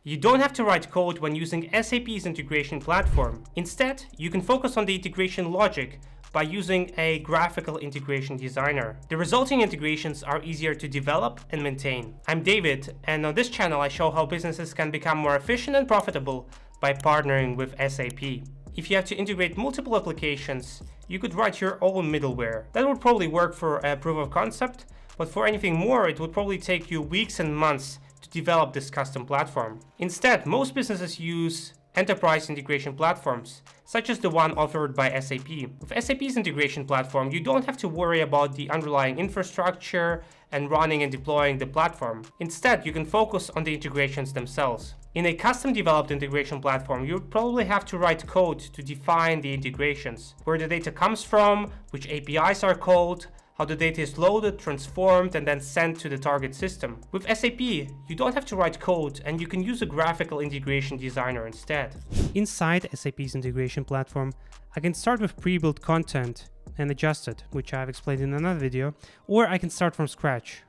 You don't have to write code when using SAP's integration platform. Instead, you can focus on the integration logic by using a graphical integration designer. The resulting integrations are easier to develop and maintain. I'm David, and on this channel I show how businesses can become more efficient and profitable by partnering with SAP. If you have to integrate multiple applications, you could write your own middleware. That would probably work for a proof of concept, but for anything more, it would probably take you weeks and months to develop this custom platform. Instead, most businesses use enterprise integration platforms, such as the one offered by SAP. With SAP's integration platform, you don't have to worry about the underlying infrastructure and running and deploying the platform. Instead, you can focus on the integrations themselves. In a custom developed integration platform, you probably have to write code to define the integrations, where the data comes from, which APIs are called, how the data is loaded, transformed, and then sent to the target system. With SAP, you don't have to write code, and you can use a graphical integration designer instead. Inside SAP's integration platform, I can start with pre-built content and adjust it, which I've explained in another video, or I can start from scratch.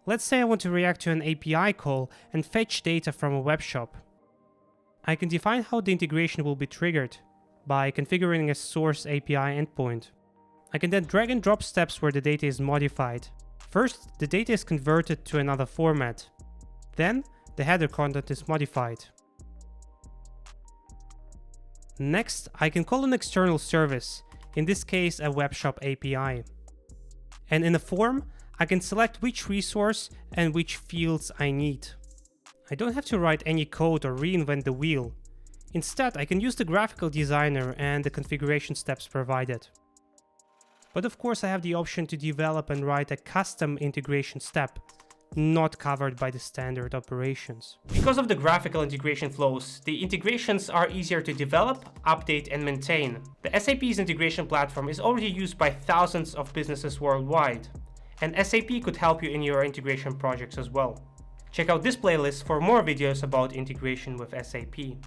Let's say I want to react to an API call and fetch data from a web shop. I can define how the integration will be triggered by configuring a source API endpoint. I can then drag and drop steps where the data is modified. First, the data is converted to another format. Then, the header content is modified. Next, I can call an external service, in this case a web shop API. And in a form, I can select which resource and which fields I need. I don't have to write any code or reinvent the wheel. Instead, I can use the graphical designer and the configuration steps provided. But of course, I have the option to develop and write a custom integration step, not covered by the standard operations. Because of the graphical integration flows, the integrations are easier to develop, update, and maintain. The SAP's integration platform is already used by thousands of businesses worldwide, and SAP could help you in your integration projects as well. Check out this playlist for more videos about integration with SAP.